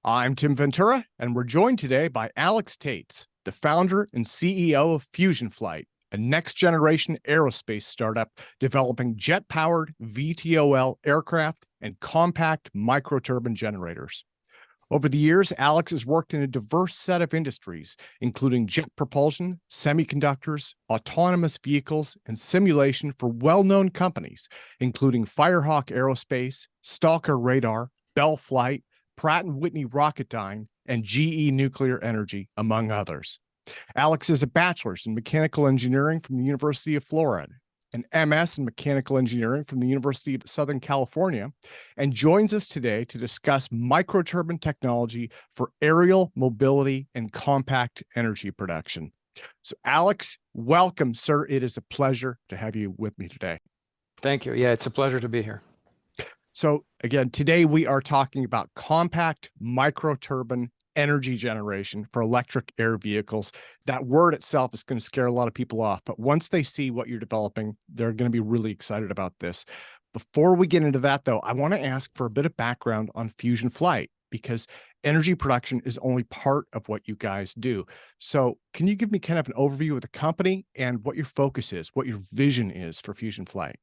I'm Tim Ventura, and we're joined today by Alex Taits, the founder and CEO of FusionFlight, a next-generation aerospace startup developing jet-powered VTOL aircraft and compact microturbine generators. Over the years, Alex has worked in a diverse set of industries, including jet propulsion, semiconductors, autonomous vehicles, and simulation for well-known companies, including Firehawk Aerospace, Stalker Radar, Bell Flight, Pratt Whitney Rocketdyne, and GE Nuclear Energy, among others. Alex is a bachelor's in mechanical engineering from the University of Florida, an MS in mechanical engineering from the University of Southern California, and joins us today to discuss microturbine technology for aerial mobility and compact energy production. So Alex, welcome, sir. It is a pleasure to have you with me today. Thank you. Yeah, it's a pleasure to be here. So again, today we are talking about compact microturbine energy generation for electric air vehicles. That word itself is going to scare a lot of people off, but once they see what you're developing, they're going to be really excited about this. Before we get into that, though, I want to ask for a bit of background on FusionFlight, because energy production is only part of what you guys do. So can you give me kind of an overview of the company and what your focus is, what your vision is for FusionFlight?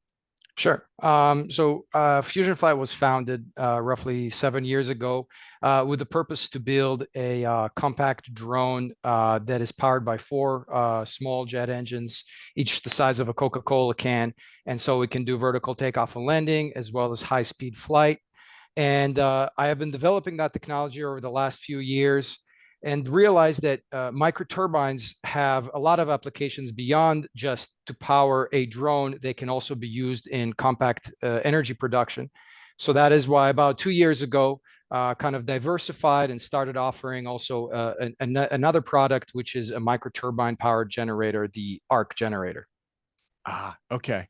Sure. FusionFlight was founded roughly 7 years ago with the purpose to build a compact drone that is powered by four small jet engines, each the size of a Coca-Cola can. And so it can do vertical takeoff and landing as well as high-speed flight. And I have been developing that technology over the last few years and realized that microturbines have a lot of applications beyond just to power a drone. They can also be used in compact energy production. So that is why about 2 years ago, kind of diversified and started offering also another product, which is a microturbine powered generator, the ARC generator. Okay.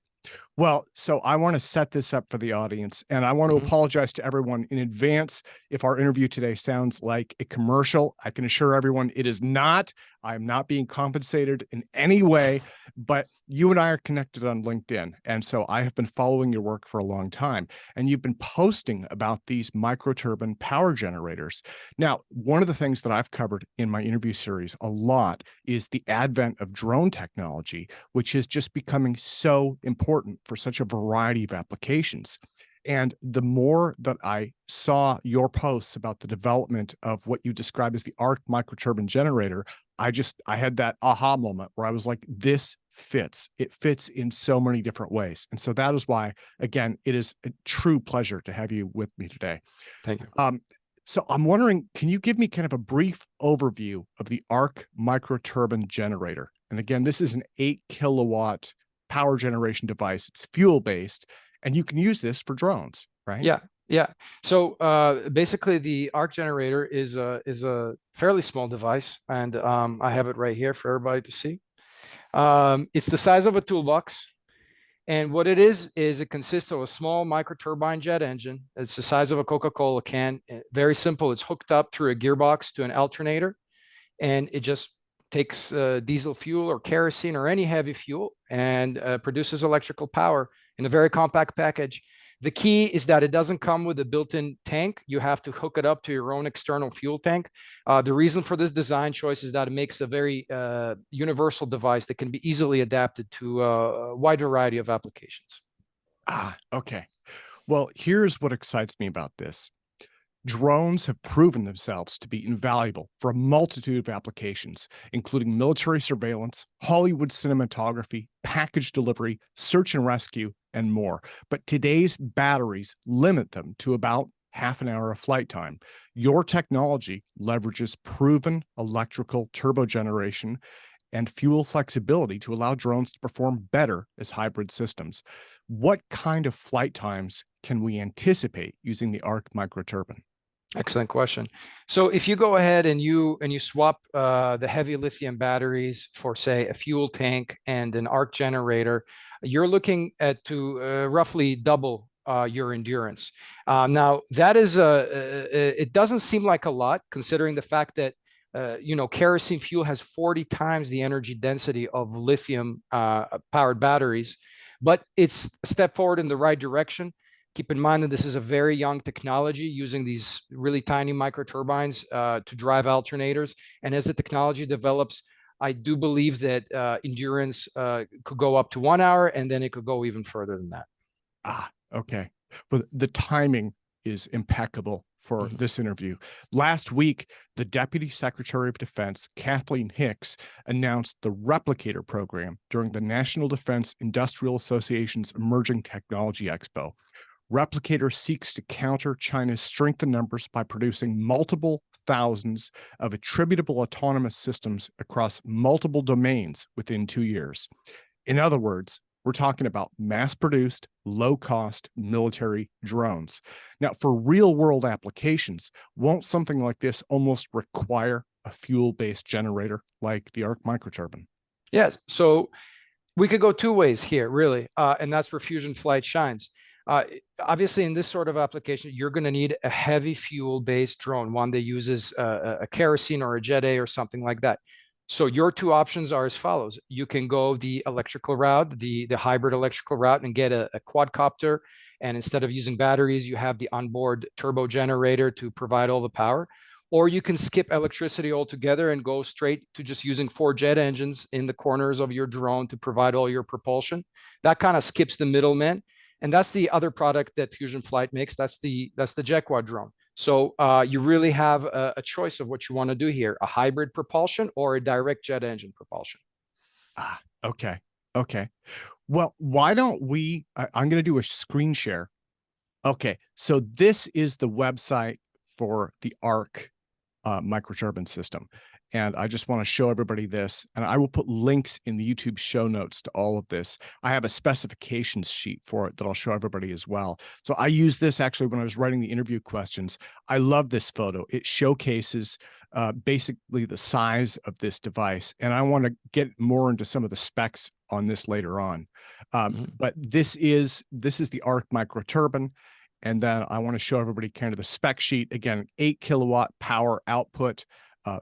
Well, so I want to set this up for the audience, and I want to apologize to everyone in advance if our interview today sounds like a commercial. I can assure everyone it is not. I am not being compensated in any way, but you and I are connected on LinkedIn. And so I have been following your work for a long time, and you've been posting about these microturbine power generators. Now, one of the things that I've covered in my interview series a lot is the advent of drone technology, which is just becoming so important for such a variety of applications. And the more that I saw your posts about the development of what you describe as the ARC Microturbine Generator, I had that aha moment where I was like, this fits. It fits in so many different ways. And so that is why, again, it is a true pleasure to have you with me today. Thank you. So I'm wondering, can you give me kind of a brief overview of the ARC Microturbine Generator? And again, this is an 8 kilowatt power generation device. It's fuel-based, and you can use this for drones, right? Yeah. So basically, the ARC generator is a fairly small device, and I have it right here for everybody to see. It's the size of a toolbox, and what it is it consists of a small microturbine jet engine. It's the size of a Coca-Cola can. Very simple. It's hooked up through a gearbox to an alternator, and it just takes diesel fuel or kerosene or any heavy fuel and produces electrical power in a very compact package. The key is that it doesn't come with a built-in tank. You have to hook it up to your own external fuel tank. The reason for this design choice is that it makes a very universal device that can be easily adapted to a wide variety of applications. Okay. Well, here's what excites me about this. Drones have proven themselves to be invaluable for a multitude of applications, including military surveillance, Hollywood cinematography, package delivery, search and rescue, and more. But today's batteries limit them to about half an hour of flight time. Your technology leverages proven electrical turbo generation and fuel flexibility to allow drones to perform better as hybrid systems. What kind of flight times can we anticipate using the ARC microturbine? Excellent question. So if you go ahead and you swap the heavy lithium batteries for, say, a fuel tank and an ARC generator, you're looking at to roughly double your endurance. Now, that is it doesn't seem like a lot, considering the fact that kerosene fuel has 40 times the energy density of lithium powered batteries, but it's a step forward in the right direction. Keep in mind that this is a very young technology using these really tiny microturbines to drive alternators. And as the technology develops, I do believe that endurance could go up to 1 hour, and then it could go even further than that. Okay. Well, the timing is impeccable for this interview. Last week, the Deputy Secretary of Defense, Kathleen Hicks, announced the Replicator program during the National Defense Industrial Association's Emerging Technology Expo. Replicator seeks to counter China's strength in numbers by producing multiple thousands of attributable autonomous systems across multiple domains within 2 years. In other words, we're talking about mass-produced, low-cost military drones. Now, for real-world applications, won't something like this almost require a fuel-based generator like the ARC Microturbine? Yes. So we could go two ways here, really, and that's where FusionFlight shines. Obviously, in this sort of application, you're going to need a heavy fuel-based drone, one that uses a kerosene or a Jet A or something like that. So your two options are as follows. You can go the electrical route, the hybrid electrical route, and get a quadcopter. And instead of using batteries, you have the onboard turbo generator to provide all the power. Or you can skip electricity altogether and go straight to just using 4 jet engines in the corners of your drone to provide all your propulsion. That kind of skips the middleman. And that's the other product that FusionFlight makes. That's the Jet Quad drone. So you really have a choice of what you want to do here, a hybrid propulsion or a direct jet engine propulsion. Okay. Okay. Well, why don't we, I'm going to do a screen share. Okay. So this is the website for the ARC microturbine system. And I just want to show everybody this, and I will put links in the YouTube show notes to all of this. I have a specifications sheet for it that I'll show everybody as well. So I used this actually when I was writing the interview questions. I love this photo. It showcases basically the size of this device. And I want to get more into some of the specs on this later on. But this is the ARC microturbine. And then I want to show everybody kind of the spec sheet. Again, 8 kilowatt power output,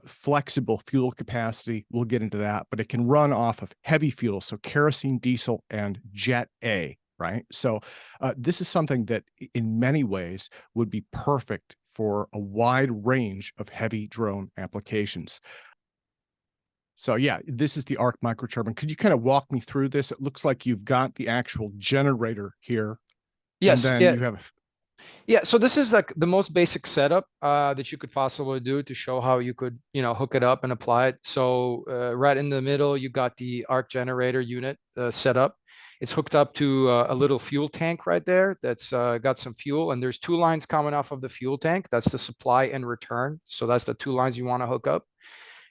flexible fuel capacity. We'll get into that, but it can run off of heavy fuel. So kerosene, diesel, and Jet A, right? So this is something that in many ways would be perfect for a wide range of heavy drone applications. So yeah, this is the ARC microturbine. Could you kind of walk me through this? It looks like you've got the actual generator here. Yes. And then you have Yeah, so this is like the most basic setup that you could possibly do to show how you could, hook it up and apply it. So right in the middle, you got the ARC generator unit set up. It's hooked up to a little fuel tank right there that's got some fuel, and there's 2 lines coming off of the fuel tank. That's the supply and return. So that's the 2 lines you want to hook up.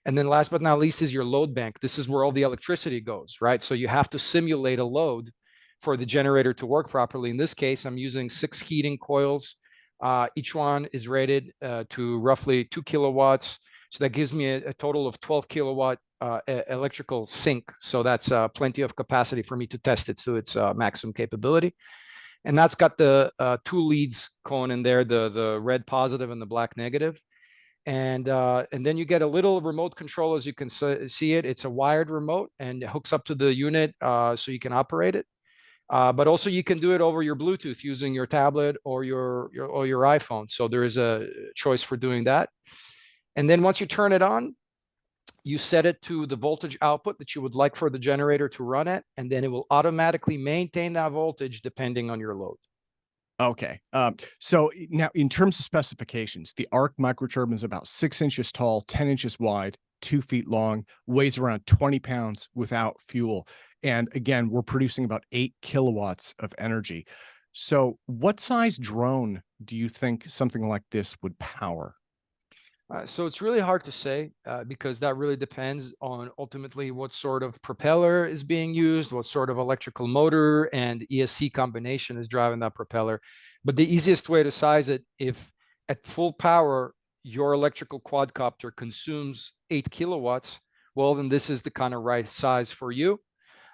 And then last but not least is your load bank. This is where all the electricity goes, right? So you have to simulate a load for the generator to work properly. In this case, I'm using 6 heating coils. Each one is rated to roughly 2 kilowatts. So that gives me a total of 12 kilowatt electrical sink. So that's plenty of capacity for me to test it to its maximum capability. And that's got the 2 leads going in there, the red positive and the black negative. And then you get a little remote control, as you can see it. It's a wired remote, and it hooks up to the unit so you can operate it. But also you can do it over your Bluetooth using your tablet or your iPhone. So there is a choice for doing that. And then once you turn it on, you set it to the voltage output that you would like for the generator to run at, and then it will automatically maintain that voltage depending on your load. Okay. So now in terms of specifications, the ARC microturbine is about 6 inches tall, 10 inches wide, 2 feet long, weighs around 20 pounds without fuel. And again, we're producing about 8 kilowatts of energy. So what size drone do you think something like this would power? So it's really hard to say because that really depends on ultimately what sort of propeller is being used, what sort of electrical motor and ESC combination is driving that propeller. But the easiest way to size it, if at full power, your electrical quadcopter consumes 8 kilowatts, well, then this is the kind of right size for you.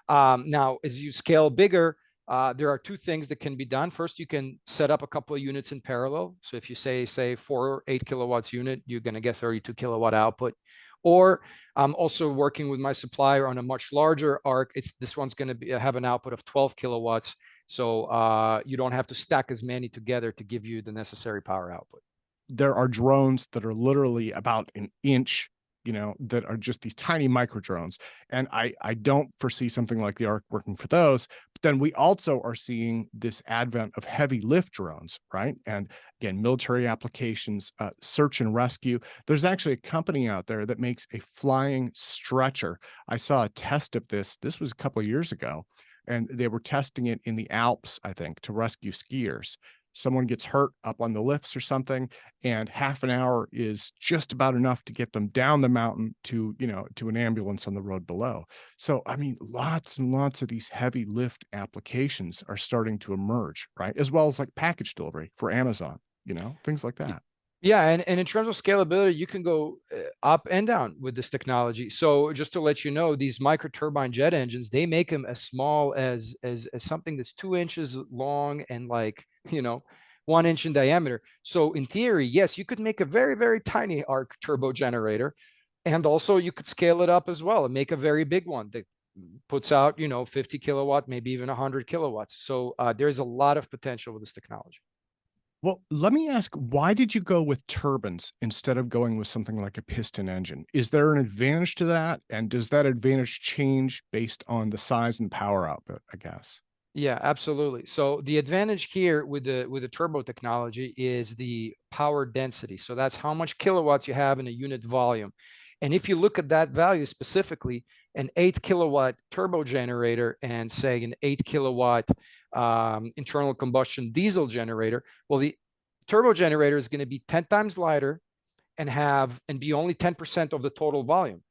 Now, as you scale bigger, there are 2 things that can be done. First, you can set up a couple of units in parallel. So if you say 4 8 kilowatts unit, you're going to get 32 kilowatt output. Or I'm also working with my supplier on a much larger ARC. This one's going to have an output of 12 kilowatts. So you don't have to stack as many together to give you the necessary power output. There are drones that are literally about an inch, that are just these tiny micro drones. And I don't foresee something like the ARC working for those. But then we also are seeing this advent of heavy lift drones, right? And again, military applications, search and rescue. There's actually a company out there that makes a flying stretcher. I saw a test of this. This was a couple of years ago, and they were testing it in the Alps, I think, to rescue skiers. Someone gets hurt up on the lifts or something, and half an hour is just about enough to get them down the mountain to an ambulance on the road below. So, I mean, lots and lots of these heavy lift applications are starting to emerge, right? As well as like package delivery for Amazon, things like that. Yeah, and in terms of scalability, you can go up and down with this technology. So just to let you know, these microturbine jet engines, they make them as small as something that's 2 inches long and 1 inch in diameter. So in theory, yes, you could make a very, very tiny arc turbo generator, and also you could scale it up as well and make a very big one that puts out 50 kilowatt, maybe even 100 kilowatts. So there's a lot of potential with this technology. Well, let me ask, why did you go with turbines instead of going with something like a piston engine? Is there an advantage to that? And does that advantage change based on the size and power output, I guess? Yeah, absolutely. So the advantage here with the turbo technology is the power density. So that's how much kilowatts you have in a unit volume. And if you look at that value specifically, an 8 kilowatt turbo generator and say an 8 kilowatt internal combustion diesel generator, well, the turbo generator is going to be 10 times lighter and be only 10% of the total volume.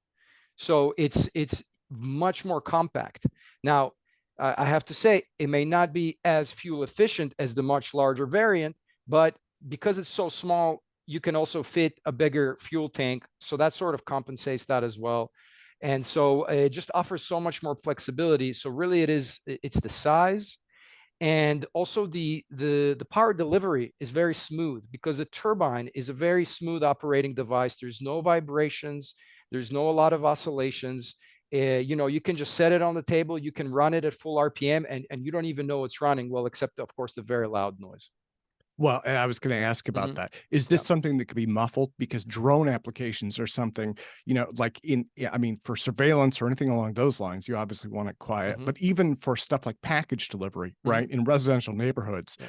So it's much more compact. Now, I have to say, it may not be as fuel efficient as the much larger variant, but because it's so small, you can also fit a bigger fuel tank. So that sort of compensates that as well. And so it just offers so much more flexibility. So really it's the size, and also the power delivery is very smooth because a turbine is a very smooth operating device. There's no vibrations, there's no a lot of oscillations. You can just set it on the table, you can run it at full RPM, and you don't even know it's running, well, except of course the very loud noise. Well, and I was going to ask about that. Is this Yeah. something that could be muffled? Because drone applications are something, like I mean, for surveillance or anything along those lines, you obviously want it quiet. But even for stuff like package delivery, right, in residential neighborhoods, Yeah.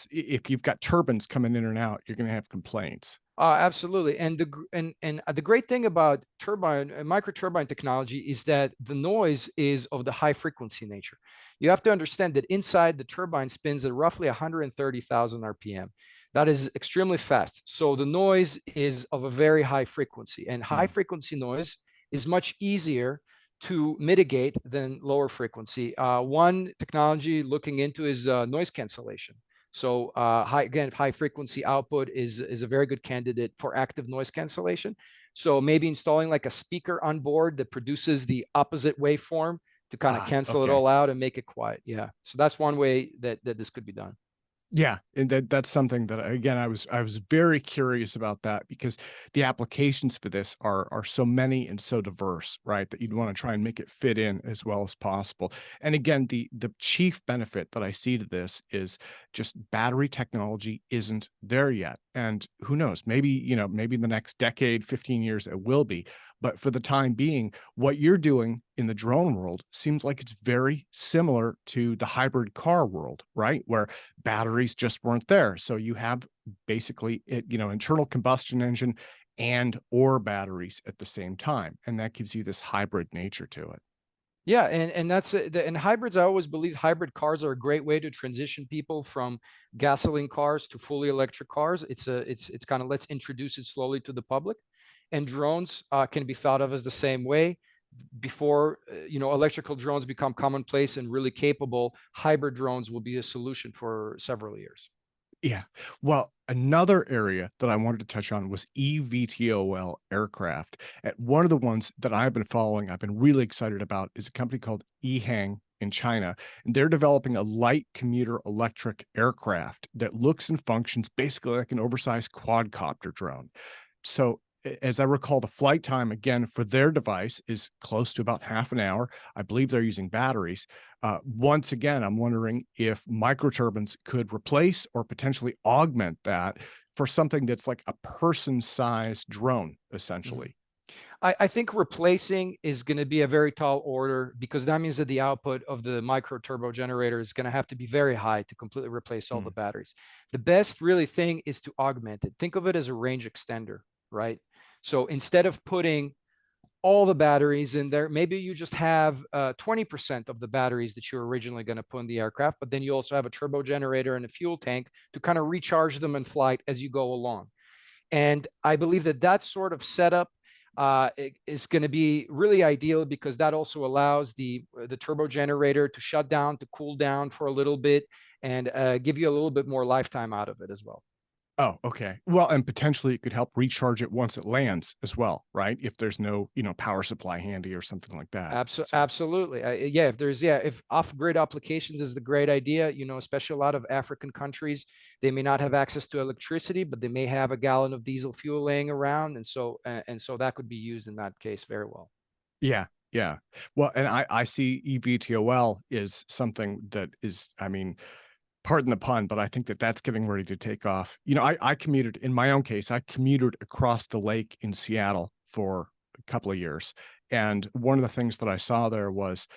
if you've got turbines coming in and out, you're going to have complaints. Absolutely, and the great thing about turbine microturbine technology is that the noise is of the high frequency nature. You have to understand that inside the turbine spins at roughly 130,000 RPM. That is extremely fast. So the noise is of a very high frequency, and high frequency noise is much easier to mitigate than lower frequency. One technology looking into is noise cancellation. So high frequency output is a very good candidate for active noise cancellation. So maybe installing like a speaker on board that produces the opposite waveform to kind of cancel it Okay. all out and make it quiet. Yeah. So that's one way that this could be done. Yeah, and that's something that again I was very curious about that because the applications for this are so many and so diverse, right? That you'd want to try and make it fit in as well as possible. And again, the chief benefit that I see to this is just battery technology isn't there yet. And who knows, maybe in the next decade, 15 years it will be. But for the time being, what you're doing in the drone world seems like it's very similar to the hybrid car world, right? Where batteries just weren't there. So you have basically internal combustion engine and or batteries at the same time. And that gives you this hybrid nature to it. Yeah, and that's and hybrids. I always believe hybrid cars are a great way to transition people from gasoline cars to fully electric cars. It's kind of, let's introduce it slowly to the public, and drones can be thought of as the same way. Before electrical drones become commonplace and really capable, hybrid drones will be a solution for several years. Yeah. Well, another area that I wanted to touch on was eVTOL aircraft. One of the ones that I've been following, I've been really excited about, is a company called eHang in China. And they're developing a light commuter electric aircraft that looks and functions basically like an oversized quadcopter drone. So as I recall, the flight time again for their device is close to about half an hour. I believe they're using batteries. Once again, I'm wondering if microturbines could replace or potentially augment that for something that's like a person-sized drone, essentially. I think replacing is going to be a very tall order, because that means that the output of the micro turbo generator is going to have to be very high to completely replace all the batteries. The best really thing is to augment it. Think of it as a range extender, right? So instead of putting all the batteries in there, maybe you just have 20% of the batteries that you're originally going to put in the aircraft, but then you also have a turbo generator and a fuel tank to kind of recharge them in flight as you go along. And I believe that that sort of setup is going to be really ideal, because that also allows the turbo generator to shut down, to cool down for a little bit, and give you a little bit more lifetime out of it as well. Oh, okay. Well, and potentially it could help recharge it once it lands as well, right? If there's no, power supply handy or something like that. So, Absolutely. Yeah, if off-grid applications is the great idea, especially a lot of African countries, they may not have access to electricity, but they may have a gallon of diesel fuel laying around, and so that could be used in that case very well. yeah, yeah. Well, and I see eVTOL is something that is, I mean, pardon the pun, but I think that that's getting ready to take off. I commuted in my own case, I commuted across the lake in Seattle for a couple of years. And one of the things that I saw there was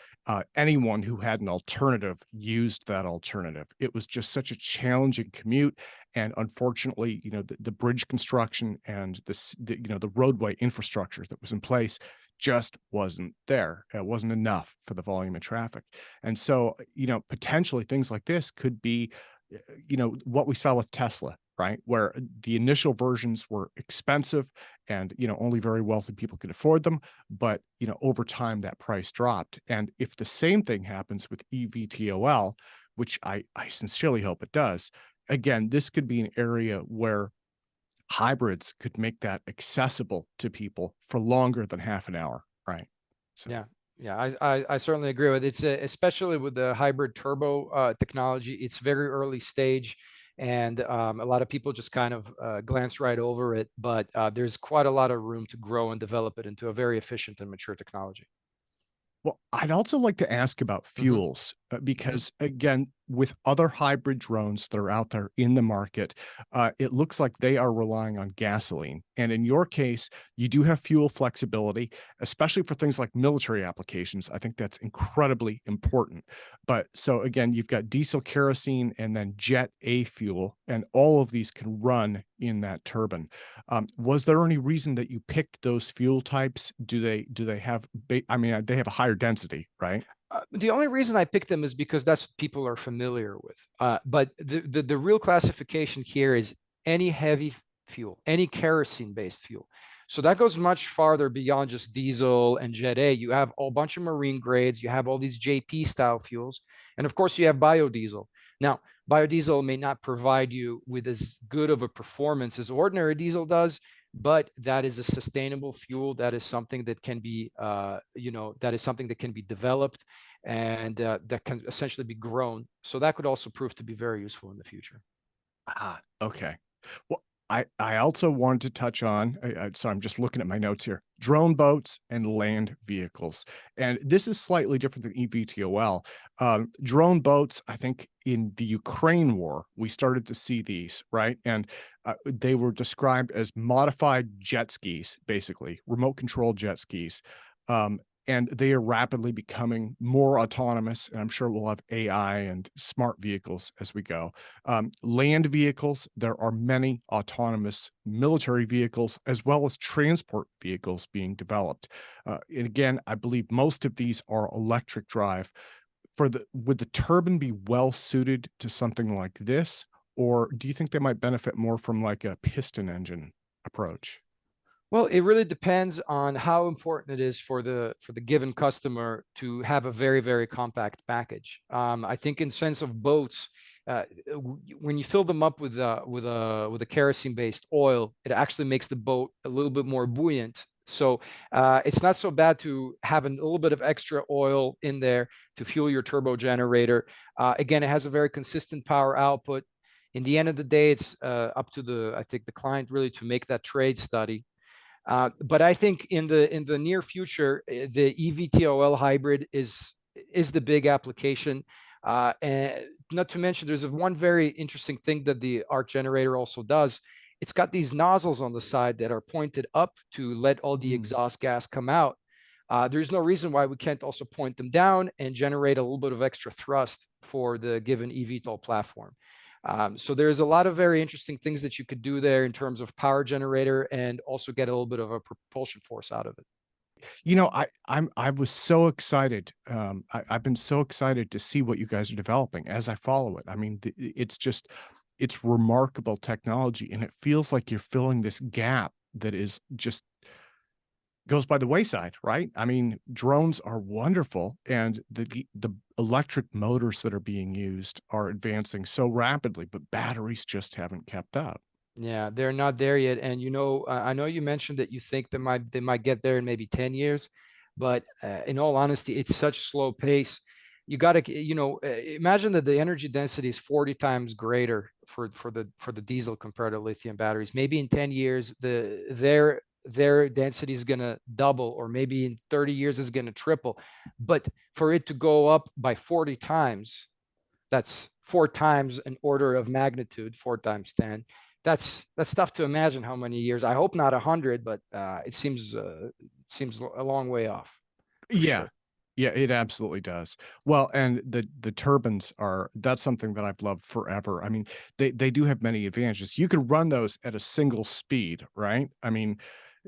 anyone who had an alternative used that alternative. It was just such a challenging commute. And unfortunately, the bridge construction and the roadway infrastructure that was in place just wasn't there. It wasn't enough for the volume of traffic. And so, potentially things like this could be, what we saw with Tesla, right? Where the initial versions were expensive and, only very wealthy people could afford them. But, over time that price dropped. And if the same thing happens with eVTOL, which I sincerely hope it does, again, this could be an area where hybrids could make that accessible to people for longer than half an hour, right? So Yeah, yeah, I certainly agree with it. It's especially with the hybrid turbo technology. It's very early stage, and a lot of people just kind of glance right over it. But there's quite a lot of room to grow and develop it into a very efficient and mature technology. well, I'd also like to ask about Hmm. fuels because, again, with other hybrid drones that are out there in the market, it looks like they are relying on gasoline. And in your case, you do have fuel flexibility, especially for things like military applications. I think that's incredibly important. But so, again, you've got diesel kerosene and then jet A fuel, and all of these can run in that turbine. Was there any reason that you picked those fuel types? Do they have I mean, they have a higher density, right? The only reason I picked them is because that's what people are familiar with. But the real classification here is any heavy fuel, any kerosene-based fuel. So that goes much farther beyond just diesel and Jet A. You have a whole bunch of marine grades. You have all these JP style fuels. And of course, you have biodiesel. Now, biodiesel may not provide you with as good of a performance as ordinary diesel does, but that is a sustainable fuel. That is something that can be, that is something that can be developed, and that can essentially be grown. So that could also prove to be very useful in the future. Okay. Well, I also wanted to touch on, so I'm just looking at my notes here, drone boats and land vehicles. And this is slightly different than eVTOL. Drone boats, I think in the Ukraine war, we started to see these, right? And they were described as modified jet skis, basically, remote control jet skis. Um, and they are rapidly becoming more autonomous. And I'm sure we'll have AI and smart vehicles as we go. Land vehicles, there are many autonomous military vehicles as well as transport vehicles being developed. And again, I believe most of these are electric drive. Would the turbine be well suited to something like this, or do you think they might benefit more from like a piston engine approach? Well, it really depends on how important it is for the given customer to have a very, very compact package. I think in sense of boats, when you fill them up with a kerosene based oil, it actually makes the boat a little bit more buoyant. So it's not so bad to have a little bit of extra oil in there to fuel your turbo generator. Again, it has a very consistent power output. In the end of the day, it's up to I think the client really to make that trade study. But I think in the near future, the eVTOL hybrid is the big application. And not to mention, there's one very interesting thing that the ARC generator also does. It's got these nozzles on the side that are pointed up to let all the exhaust gas come out. There's no reason why we can't also point them down and generate a little bit of extra thrust for the given eVTOL platform. So there's a lot of very interesting things that you could do there in terms of power generator and also get a little bit of a propulsion force out of it. You know, I was so excited. I've been so excited to see what you guys are developing as I follow it. I mean, it's remarkable technology, and it feels like you're filling this gap that is just goes by the wayside, right? I mean, drones are wonderful, and the electric motors that are being used are advancing so rapidly, but batteries just haven't kept up. Yeah, they're not there yet. And I know you mentioned that you think they might get there in maybe 10 years, but in all honesty, it's such slow pace. You got to, imagine that the energy density is 40 times greater for the diesel compared to lithium batteries. Maybe in 10 years, their density is going to double, or maybe in 30 years is going to triple. But for it to go up by 40 times, that's 4 times an order of magnitude, 4 times 10. That's tough to imagine how many years. I hope not 100, but it seems a long way off for Yeah. sure. Yeah, it absolutely does. Well, and the turbines that's something that I've loved forever. I mean, they do have many advantages. You can run those at a single speed, right? I mean,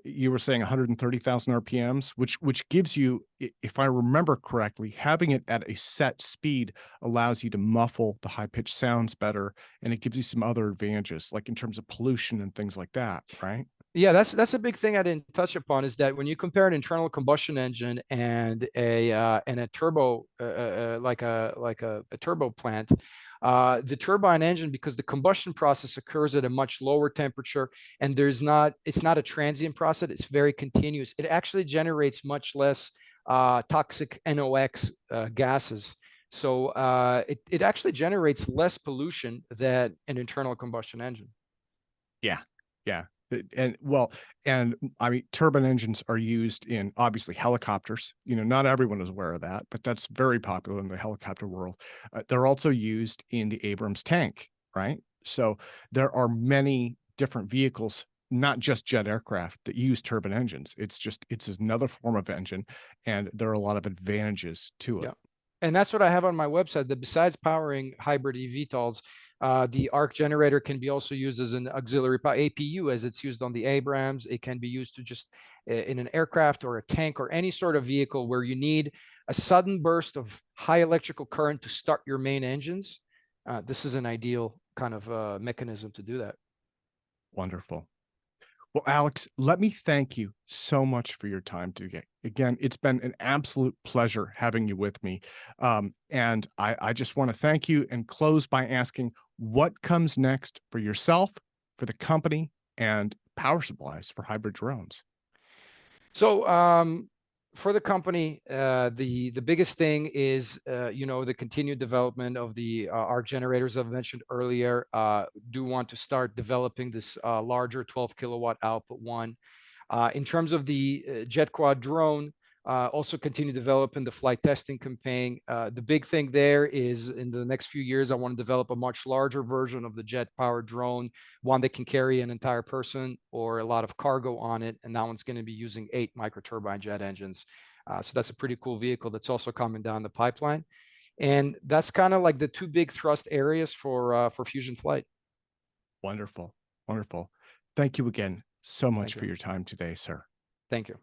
you were saying 130,000 RPMs, which gives you, if I remember correctly, having it at a set speed allows you to muffle the high-pitched sounds better, and it gives you some other advantages, like in terms of pollution and things like that, right? Yeah, that's a big thing I didn't touch upon, is that when you compare an internal combustion engine and a turbo a turbo plant, the turbine engine, because the combustion process occurs at a much lower temperature, and it's not a transient process, it's very continuous. It actually generates much less toxic NOx gases. So it actually generates less pollution than an internal combustion engine. Yeah. Yeah. And well, and I mean, turbine engines are used in obviously helicopters. You know, not everyone is aware of that, but that's very popular in the helicopter world. They're also used in the Abrams tank, right? So there are many different vehicles, not just jet aircraft, that use turbine engines. It's another form of engine, and there are a lot of advantages to it. Yeah. And that's what I have on my website, that besides powering hybrid eVTOLs, the ARC generator can be also used as an auxiliary APU, as it's used on the Abrams. It can be used to just in an aircraft or a tank or any sort of vehicle where you need a sudden burst of high electrical current to start your main engines. This is an ideal kind of mechanism to do that. Wonderful. Well, Alex, let me thank you so much for your time today. Again, it's been an absolute pleasure having you with me. And I just want to thank you and close by asking what comes next for yourself, for the company, and power supplies for hybrid drones. So for the company, the biggest thing is the continued development of the ARC generators I've mentioned earlier. Do want to start developing this larger 12 kilowatt output one. In terms of the Jet Quad drone, also continue developing the flight testing campaign. The big thing there is, in the next few years, I want to develop a much larger version of the jet powered drone, one that can carry an entire person or a lot of cargo on it. And that one's going to be using 8 microturbine jet engines. So that's a pretty cool vehicle that's also coming down the pipeline. And that's kind of like the 2 big thrust areas for FusionFlight. Wonderful. Wonderful. Thank you again so much Thank for you. your time today, sir. Thank you.